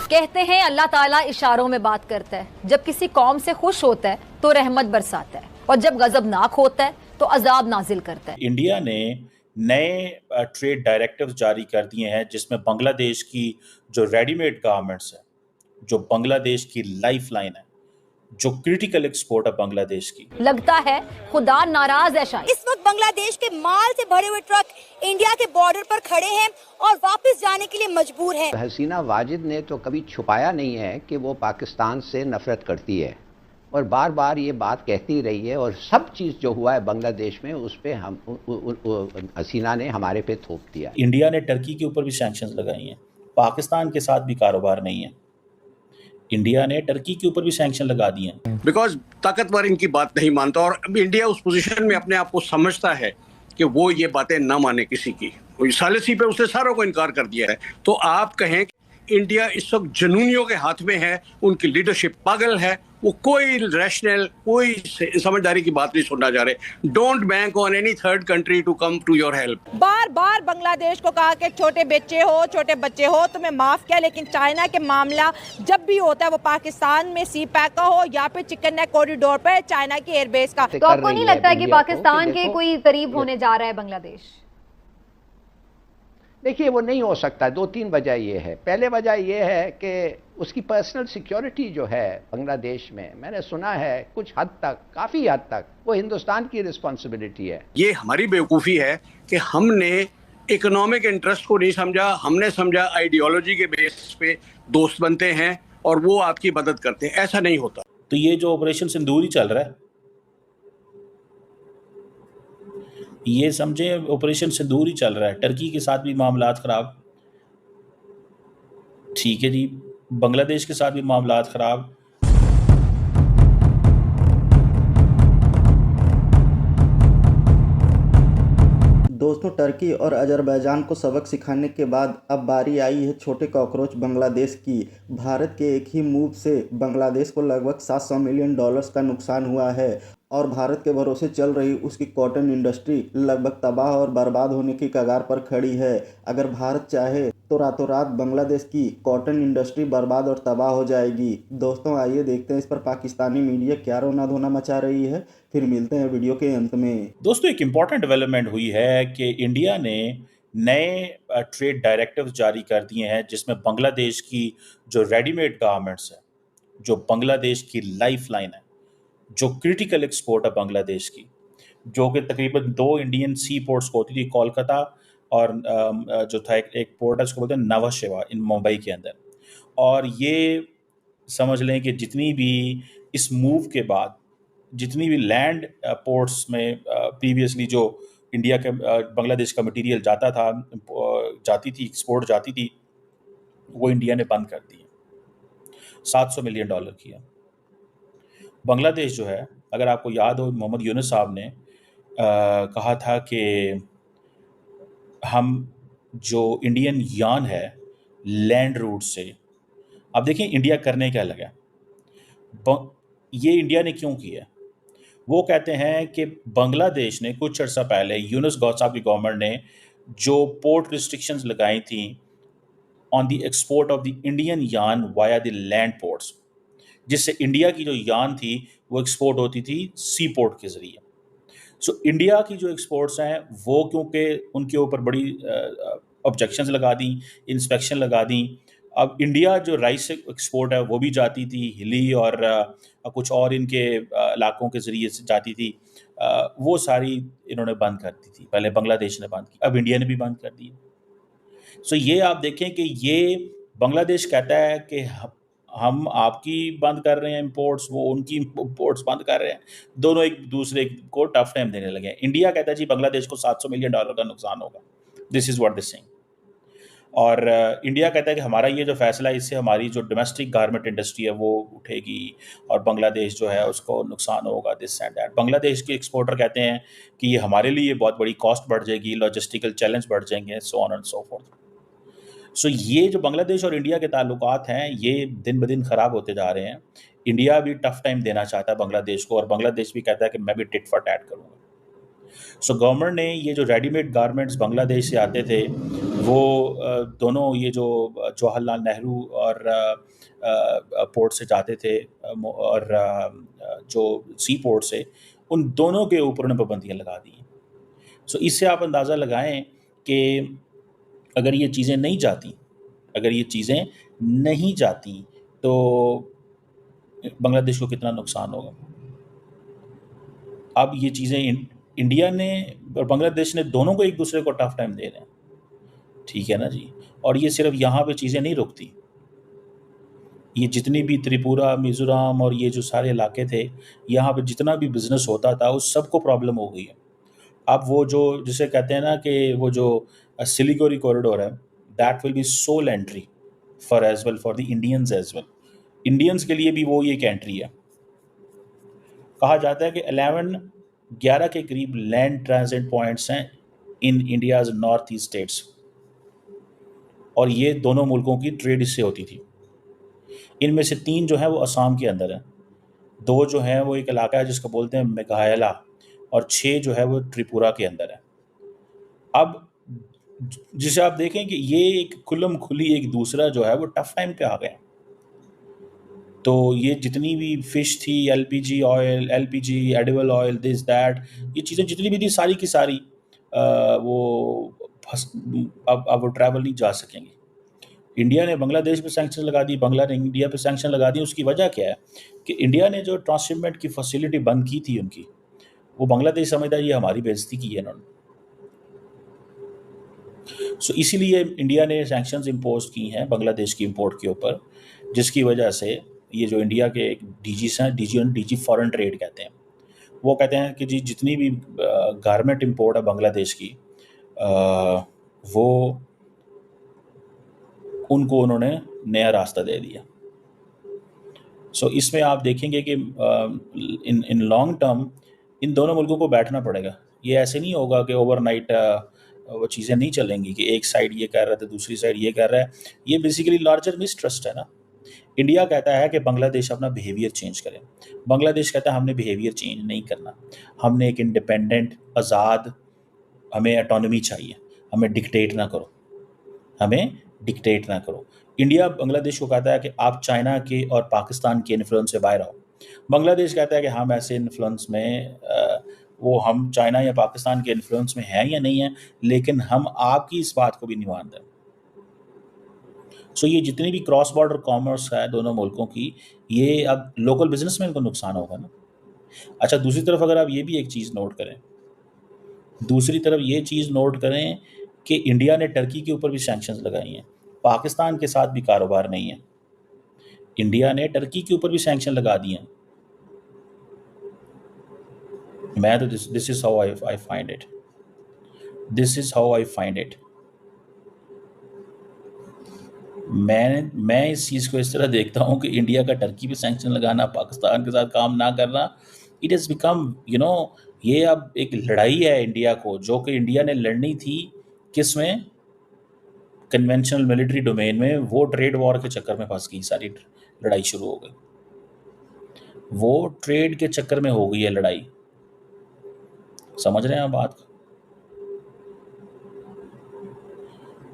कहते हैं अल्लाह ताला इशारों में बात करता है। जब किसी कौम से खुश होता है तो रहमत बरसाता है और जब गजबनाक होता है तो अजाब नाजिल करता है। इंडिया ने नए ट्रेड डायरेक्टिव्स जारी कर दिए हैं जिसमें बांग्लादेश की जो रेडीमेड गारमेंट्स है, जो बांग्लादेश की लाइफलाइन है, जो क्रिटिकल एक्सपोर्ट है बांग्लादेश की, लगता है खुदा नाराज है शायद। इस वक्त बांग्लादेश के माल से भरे हुए ट्रक इंडिया के बॉर्डर पर खड़े हैं और वापस जाने के लिए मजबूर हैं। हसीना वाजिद ने तो कभी छुपाया नहीं है कि वो पाकिस्तान से नफरत करती है और बार बार ये बात कहती रही है और सब चीज़ जो हुआ है बांग्लादेश में उस पे हम हसीना ने हमारे पे थोप दिया। इंडिया ने टर्की के ऊपर भी सैंक्शंस लगाई हैं, पाकिस्तान के साथ भी कारोबार नहीं है। इंडिया ने टर्की के ऊपर भी सैंक्शन लगा दिए हैं बिकॉज ताकतवर इनकी बात नहीं मानता और अब इंडिया उस पोजीशन में अपने आप को समझता है कि वो ये बातें ना माने किसी की। सालिसी पे उसने सारों को इनकार कर दिया है। तो आप कहें इंडिया इस वक्त जनूनियों के हाथ में है, उनकी लीडरशिप पागल है, वो कोई रैशनल कोई समझदारी की बात नहीं सुनना चाह रहे। Don't bank on any third country to come to your help. बार बार बांग्लादेश को कहा कि छोटे बच्चे हो तुम्हें माफ किया, लेकिन चाइना के मामला जब भी होता है वो पाकिस्तान में सी पैक का हो या फिर चिकन नेक कॉरिडोर पर चाइना की एयरबेस का। तो आपको नहीं लगता है कि पाकिस्तान के कोई करीब होने जा रहा है बांग्लादेश? देखिए वो नहीं हो सकता। दो तीन वजह ये है। पहले वजह ये है कि उसकी पर्सनल सिक्योरिटी जो है बांग्लादेश में, मैंने सुना है कुछ हद तक, काफ़ी हद तक वो हिंदुस्तान की रिस्पॉन्सिबिलिटी है। ये हमारी बेवकूफ़ी है कि हमने इकोनॉमिक इंटरेस्ट को नहीं समझा, हमने समझा आइडियोलॉजी के बेस पे दोस्त बनते हैं और वो आपकी मदद करते हैं। ऐसा नहीं होता। तो ये जो ऑपरेशन सिंदूर ही चल रहा है, ये समझे ऑपरेशन सिंदूर ही चल रहा है। टर्की के साथ भी मामलात ख़राब, ठीक है जी, बांग्लादेश के साथ भी मामलात ख़राब। दोस्तों, टर्की और अजरबैजान को सबक सिखाने के बाद अब बारी आई है छोटे कॉकरोच बांग्लादेश की। भारत के एक ही मूव से बांग्लादेश को लगभग $700 मिलियन का नुकसान हुआ है और भारत के भरोसे चल रही उसकी कॉटन इंडस्ट्री लगभग तबाह और बर्बाद होने की कगार पर खड़ी है। अगर भारत चाहे तो रातों रात बांग्लादेश की कॉटन इंडस्ट्री बर्बाद और तबाह हो जाएगी। दोस्तों, आइए देखते हैं इस पर पाकिस्तानी मीडिया क्या रोना धोना मचा रही है, फिर मिलते हैं वीडियो के अंत में। दोस्तों, एक इम्पॉर्टेंट डेवलपमेंट हुई है कि इंडिया ने नए ट्रेड डायरेक्टिव्स जारी कर दिए हैं जिसमें बांग्लादेश की जो रेडीमेड गारमेंट्स है, जो बांग्लादेश की लाइफलाइन है, जो क्रिटिकल एक्सपोर्ट है बांग्लादेश की, जो कि तकरीबन 2 इंडियन सी पोर्ट्स को होती थी, कोलकाता और जो था एक पोर्ट है उसको बोलते हैं नवा शेवा इन मुंबई के अंदर। और ये समझ लें कि जितनी भी इस मूव के बाद जितनी भी लैंड पोर्ट्स में प्रीवियसली जो इंडिया के बांग्लादेश का मटेरियल जाती थी, एक्सपोर्ट जाती थी, वो इंडिया ने बंद कर दी है। $700 मिलियन किया। बांग्लादेश जो है, अगर आपको याद हो, मोहम्मद यूनुस साहब ने कहा था कि हम जो इंडियन यान है लैंड रूट से, अब देखें इंडिया करने क्या लगा। ये इंडिया ने क्यों किया? वो कहते हैं कि बांग्लादेश ने कुछ अर्सा पहले यूनुस साहब की गवर्नमेंट ने जो पोर्ट रिस्ट्रिक्शंस लगाई थी on the export of the Indian यान वाया द लैंड पोर्ट्स, जिससे इंडिया की जो यान थी वो एक्सपोर्ट होती थी सी पोर्ट के ज़रिए। सो इंडिया की जो एक्सपोर्ट्स हैं वो, क्योंकि उनके ऊपर बड़ी ऑब्जेक्शंस लगा दी, इंस्पेक्शन लगा दी। अब इंडिया जो राइस एक्सपोर्ट है वो भी जाती थी हिली और कुछ और इनके इलाकों के ज़रिए से जाती थी, वो सारी इन्होंने बंद कर दी थी। पहले बांग्लादेश ने बंद की, अब इंडिया ने भी बंद कर दी। सो ये आप देखें कि ये बांग्लादेश कहता है कि हम आपकी बंद कर रहे हैं इंपोर्ट्स, वो उनकी इंपोर्ट्स बंद कर रहे हैं, दोनों एक दूसरे को टफ टाइम देने लगे हैं। इंडिया कहता है जी बांग्लादेश को $700 मिलियन का नुकसान होगा, this is what this saying. और इंडिया कहता है कि हमारा ये जो फैसला है इससे हमारी जो डोमेस्टिक गारमेंट इंडस्ट्री है वो उठेगी और बांग्लादेश जो है उसको नुकसान होगा, दिस एंड दैट। बांग्लादेश के एक्सपोर्टर कहते हैं कि ये हमारे लिए बहुत बड़ी कॉस्ट बढ़ जाएगी, लॉजिस्टिकल चैलेंज बढ़ जाएंगे, so on and so forth. So ये जो बांग्लादेश और इंडिया के ताल्लुकात हैं ये दिन ब दिन ख़राब होते जा रहे हैं। इंडिया भी टफ टाइम देना चाहता है बांग्लादेश को और बांग्लादेश भी कहता है कि मैं भी टिट फॉर टैट करूँगा। सो गवर्नमेंट ने ये जो रेडीमेड गारमेंट्स बांग्लादेश से आते थे वो दोनों ये जो जवाहरलाल नेहरू और पोर्ट से जाते थे और जो सी पोर्ट से, उन दोनों के ऊपर उन्होंने पाबंदियाँ लगा दी हैं। सो इससे आप अंदाज़ा लगाएं कि अगर ये चीज़ें नहीं जाती, तो बांग्लादेश को कितना नुकसान होगा। अब ये चीज़ें इंडिया ने और बांग्लादेश ने दोनों को एक दूसरे को टफ टाइम दे रहे हैं, ठीक है ना जी। और ये सिर्फ यहाँ पे चीज़ें नहीं रुकती, ये जितनी भी त्रिपुरा, मिज़ोरम और ये जो सारे इलाके थे, यहाँ पे जितना भी बिजनेस होता था उस सबको प्रॉब्लम हो गई है। अब वो जो जिसे कहते हैं ना कि वो जो सिलिगुड़ी कॉरिडोर है, that will be sole entry for as well for the Indians as well. Indians के लिए भी वो एक एंट्री है। कहा जाता है कि 11 के करीब लैंड ट्रांजिट पॉइंट्स हैं in India's north east states, और ये दोनों मुल्कों की ट्रेड इससे होती थी। इनमें से 3 जो है वो असम के अंदर है, 2 जो हैं वो एक इलाका है जिसको बोलते हैं मेघालय, और 6 जो है वो त्रिपुरा के अंदर है। अब जिसे आप देखें कि ये एक खुल्लम खुली एक दूसरा जो है वो टफ टाइम पे आ गए। तो ये जितनी भी फिश थी, LPG oil, LPG edible oil, this that, ये चीज़ें जितनी भी थी सारी की सारी वो अब वो ट्रैवल नहीं जा सकेंगी। इंडिया ने बांग्लादेश पे सैंक्शन लगा दी, बांग्ला ने इंडिया पे सैंक्शन लगा दी। उसकी वजह क्या है कि इंडिया ने जो ट्रांसशिपमेंट की फैसिलिटी बंद की थी उनकी, वो बांग्लादेश समझता है ये हमारी बेइज्जती की है इन्होंने। सो इसीलिए इंडिया ने सैंक्शंस इम्पोज की हैं बांग्लादेश की इंपोर्ट के ऊपर, जिसकी वजह से ये जो इंडिया के डीजीस हैं, डीजी फॉरेन ट्रेड कहते हैं, वो कहते हैं कि जी जितनी भी गारमेंट इंपोर्ट है बांग्लादेश की, वो उनको उन्होंने नया रास्ता दे दिया। सो इसमें आप देखेंगे कि इन लॉन्ग टर्म इन दोनों मुल्कों को बैठना पड़ेगा। ये ऐसे नहीं होगा कि ओवरनाइट वो चीज़ें नहीं चलेंगी कि एक साइड ये कर रहा है तो दूसरी साइड ये कर रहा है। ये बेसिकली लार्जर मिसट्रस्ट है ना। इंडिया कहता है कि बांग्लादेश अपना बिहेवियर चेंज करे, बांग्लादेश कहता है हमने बिहेवियर चेंज नहीं करना, हमने एक इंडिपेंडेंट, आज़ाद, हमें ऑटोनॉमी चाहिए, हमें डिक्टेट ना करो। इंडिया बांग्लादेश को कहता है कि आप चाइना के और पाकिस्तान के इन्फ्लुएंस से बाहर आओ। बांग्लादेश कहता है कि हम ऐसे इन्फ्लुएंस में वो हम चाइना या पाकिस्तान के इन्फ्लुएंस में हैं या नहीं हैं, लेकिन हम आपकी इस बात को भी नहीं मानते। सो ये जितनी भी क्रॉस बॉर्डर कॉमर्स है दोनों मुल्कों की, ये अब लोकल बिजनेसमैन को नुकसान होगा ना। अच्छा, दूसरी तरफ अगर आप ये भी एक चीज़ नोट करें कि इंडिया ने टर्की के ऊपर भी सैंक्शंस लगाई हैं, पाकिस्तान के साथ भी कारोबार नहीं है। इंडिया ने टर्की के ऊपर भी सैंक्शन लगा दिए हैं। मैं तो this is how I find it. मैं इस चीज़ को इस तरह देखता हूँ कि इंडिया का टर्की पे सैंक्शन लगाना, पाकिस्तान के साथ काम ना करना, इट हैज़ बिकम ये अब एक लड़ाई है इंडिया को, जो कि इंडिया ने लड़नी थी किस में, कन्वेंशनल मिलिट्री डोमेन में। वो ट्रेड वॉर के चक्कर में फंस गई, सारी लड़ाई शुरू हो गई, वो ट्रेड के चक्कर में हो गई है लड़ाई। समझ रहे हैं आप बात?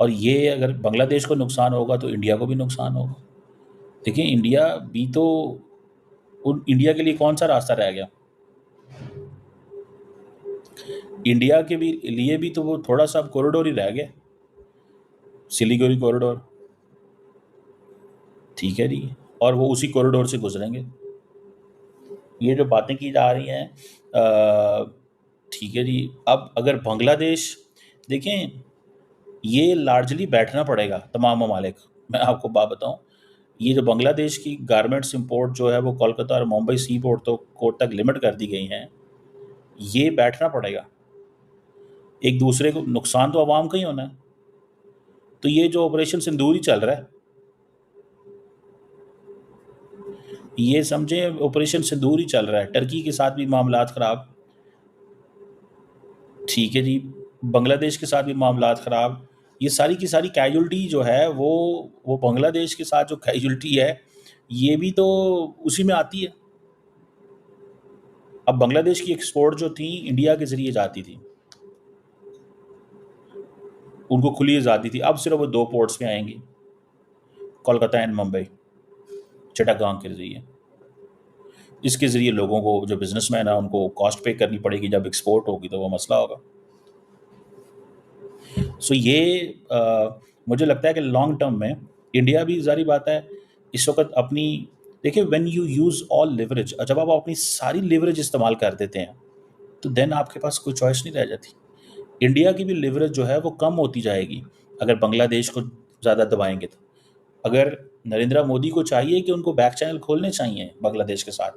और ये अगर बांग्लादेश को नुकसान होगा तो इंडिया को भी नुकसान होगा। देखिए, इंडिया के लिए कौन सा रास्ता रह गया? इंडिया के लिए भी तो वो थोड़ा सा कॉरिडोर ही रह गया, सिलीगुड़ी कॉरिडोर, ठीक है जी, और वो उसी कॉरिडोर से गुजरेंगे। ये जो बातें की जा रही हैं, ठीक है जी। अब अगर बांग्लादेश देखें, ये लार्जली बैठना पड़ेगा तमाम ममालिक। मैं आपको बात बताऊं, ये जो बांग्लादेश की गारमेंट्स इंपोर्ट जो है वो कोलकाता और मुंबई सी पोर्ट तक लिमिट कर दी गई हैं, ये बैठना पड़ेगा। एक दूसरे को नुकसान तो आवाम का ही होना है। तो ये जो ऑपरेशन सिंदूर ही चल रहा है, ये समझें ऑपरेशन सिंदूर ही चल रहा है। टर्की के साथ भी मामलात ख़राब, ठीक है जी, बांग्लादेश के साथ भी मामलात ख़राब। ये सारी की सारी कैजुअल्टी जो है वो बांग्लादेश के साथ जो कैजुअल्टी है, ये भी तो उसी में आती है। अब बांग्लादेश की एक्सपोर्ट जो थी इंडिया के ज़रिए जाती थी, उनको खुली आज़ादी थी। अब सिर्फ वो 2 पोर्ट्स में आएंगी, कोलकाता एंड मुंबई, चिटागांग के ज़रिए। इसके ज़रिए लोगों को, जो बिजनेसमैन है, उनको कॉस्ट पे करनी पड़ेगी। जब एक्सपोर्ट होगी तो वो मसला होगा। सो ये मुझे लगता है कि लॉन्ग टर्म में इंडिया भी, ज़ाहिर बात है, इस वक्त अपनी, देखिए, when you use all leverage, जब आप अपनी सारी लिवरेज इस्तेमाल कर देते हैं तो देन आपके पास कोई चॉइस नहीं रह जाती। इंडिया की भी लिवरेज जो है वो कम होती जाएगी अगर बांग्लादेश को ज़्यादा दबाएंगे तो। अगर नरेंद्र मोदी को चाहिए कि उनको बैक चैनल खोलने चाहिए बांग्लादेश के साथ,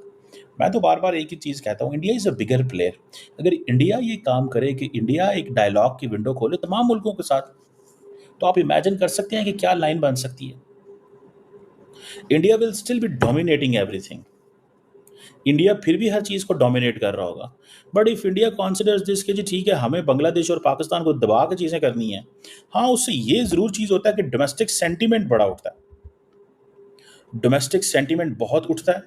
मैं तो बार बार एक ही चीज़ कहता हूँ, India is a bigger player. अगर इंडिया ये काम करे कि इंडिया एक डायलॉग की विंडो खोले तमाम मुल्कों के साथ, तो आप इमेजिन कर सकते हैं कि क्या लाइन बन सकती है। India will still be dominating everything. India फिर भी हर चीज़ को डोमिनेट कर रहा होगा। बट इफ़ इंडिया कॉन्सिडर्स दिस कि जी ठीक है, हमें बांग्लादेश और पाकिस्तान को दबा के चीज़ें करनी है, हाँ, उससे ये ज़रूर चीज़ होता है कि डोमेस्टिक सेंटीमेंट बड़ा उठता है। डोमेस्टिक सेंटीमेंट बहुत उठता है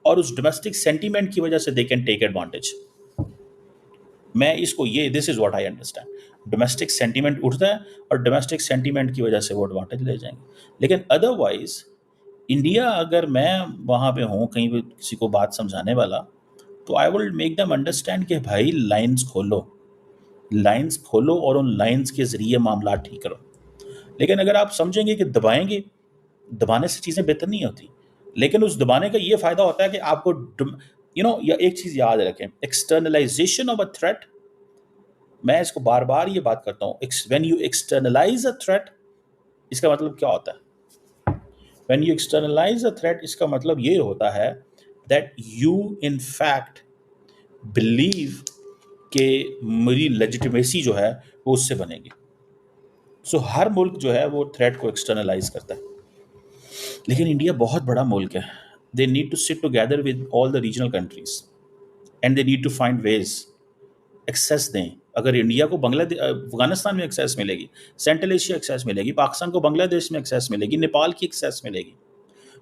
और उस डोमेस्टिक सेंटीमेंट की वजह से दे कैन टेक एडवांटेज। मैं इसको, ये this is what I understand. Domestic sentiment उठता है और डोमेस्टिक सेंटीमेंट की वजह से वो एडवांटेज ले जाएंगे। लेकिन अदरवाइज इंडिया, अगर मैं वहाँ पे हूँ कहीं भी किसी को बात समझाने वाला, तो I will make them understand कि भाई लाइंस खोलो और उन लाइंस के ज़रिए मामला ठीक करो। लेकिन अगर आप समझेंगे कि दबाएंगे, दबाने से चीज़ें बेहतर नहीं होती। लेकिन उस दबाने का ये फ़ायदा होता है कि आपको या एक चीज़ याद रखें, एक्सटर्नलाइजेशन ऑफ अ थ्रेट। मैं इसको बार बार ये बात करता हूँ, when you externalise a threat, इसका मतलब क्या होता है? When you externalize a threat, इसका मतलब ये होता है that you in fact believe कि मेरी legitimacy जो है वो उससे बनेगी। So हर मुल्क जो है वो थ्रेट को एक्सटर्नलाइज करता है। लेकिन इंडिया बहुत बड़ा मुल्क है। They need to sit together with all the regional countries and they need to find ways। Access दें। अगर इंडिया को अफगानिस्तान में एक्सेस मिलेगी, सेंट्रल एशिया एक्सेस मिलेगी, पाकिस्तान को बांग्लादेश में एक्सेस मिलेगी, नेपाल की एक्सेस मिलेगी,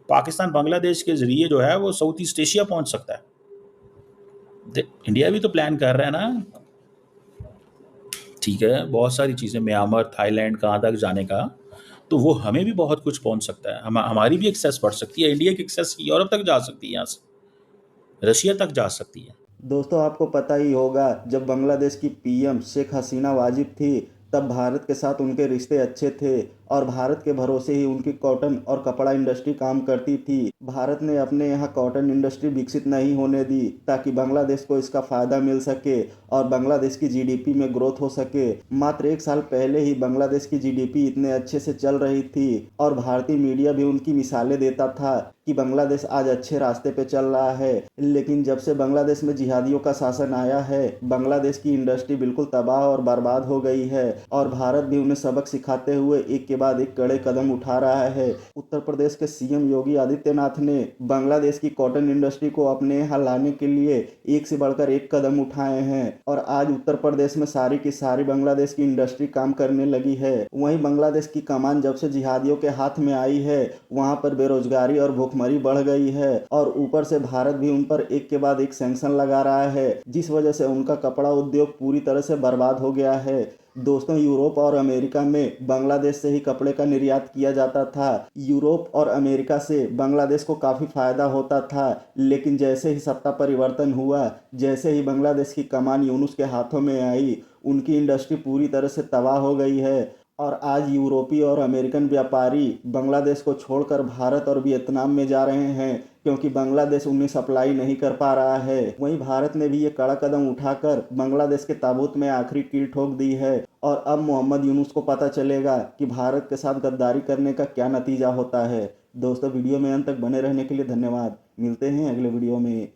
पाकिस्तान बांग्लादेश के ज़रिए जो है वो साउथ ईस्ट एशिया पहुंच सकता है। इंडिया भी तो प्लान कर रहा है ना। ठीक है, बहुत सारी चीज़ें, म्यांमार, थाईलैंड, कहाँ तक जाने का, तो वो हमें भी बहुत कुछ पहुंच सकता है। हमारी भी एक्सेस बढ़ सकती है। इंडिया की एक्सेस यूरोप तक जा सकती है, यहाँ से रशिया तक जा सकती है। दोस्तों, आपको पता ही होगा, जब बांग्लादेश की पीएम शेख हसीना वाजिब थी तब भारत के साथ उनके रिश्ते अच्छे थे और भारत के भरोसे ही उनकी कॉटन और कपड़ा इंडस्ट्री काम करती थी। भारत ने अपने यहाँ कॉटन इंडस्ट्री विकसित नहीं होने दी ताकि बांग्लादेश को इसका फ़ायदा मिल सके और बांग्लादेश की जीडीपी में ग्रोथ हो सके। मात्र 1 साल पहले ही बांग्लादेश की जीडीपी इतने अच्छे से चल रही थी और भारतीय मीडिया भी उनकी मिसालें देता था कि बांग्लादेश आज अच्छे रास्ते पे चल रहा है। लेकिन जब से बांग्लादेश में जिहादियों का शासन आया है, बांग्लादेश की इंडस्ट्री बिल्कुल तबाह और बर्बाद हो गई है और भारत भी उन्हें सबक सिखाते हुए एक के बाद एक कड़े कदम उठा रहा है। उत्तर प्रदेश के सीएम योगी आदित्यनाथ ने बांग्लादेश की कॉटन इंडस्ट्री को अपने यहाँ लाने के लिए एक से बढ़कर एक कदम उठाए हैं और आज उत्तर प्रदेश में सारी की सारी बांग्लादेश की इंडस्ट्री काम करने लगी है। वहीं बांग्लादेश की कमान जब से जिहादियों के हाथ में आई है, वहाँ पर बेरोजगारी और भूखमरी बढ़ गई है और ऊपर से भारत भी उन पर एक के बाद एक सैंक्शन लगा रहा है, जिस वजह से उनका कपड़ा उद्योग पूरी तरह से बर्बाद हो गया है। दोस्तों, यूरोप और अमेरिका में बांग्लादेश से ही कपड़े का निर्यात किया जाता था। यूरोप और अमेरिका से बांग्लादेश को काफ़ी फ़ायदा होता था, लेकिन जैसे ही सत्ता परिवर्तन हुआ, जैसे ही बांग्लादेश की कमान यूनुस के हाथों में आई, उनकी इंडस्ट्री पूरी तरह से तबाह हो गई है और आज यूरोपीय और अमेरिकन व्यापारी बांग्लादेश को छोड़कर भारत और वियतनाम में जा रहे हैं क्योंकि बांग्लादेश उन्हें सप्लाई नहीं कर पा रहा है। वहीं भारत ने भी ये कड़ा कदम उठाकर बांग्लादेश के ताबूत में आखिरी कील ठोक दी है और अब मोहम्मद यूनुस को पता चलेगा कि भारत के साथ गद्दारी करने का क्या नतीजा होता है। दोस्तों, वीडियो में अंत तक बने रहने के लिए धन्यवाद। मिलते हैं अगले वीडियो में।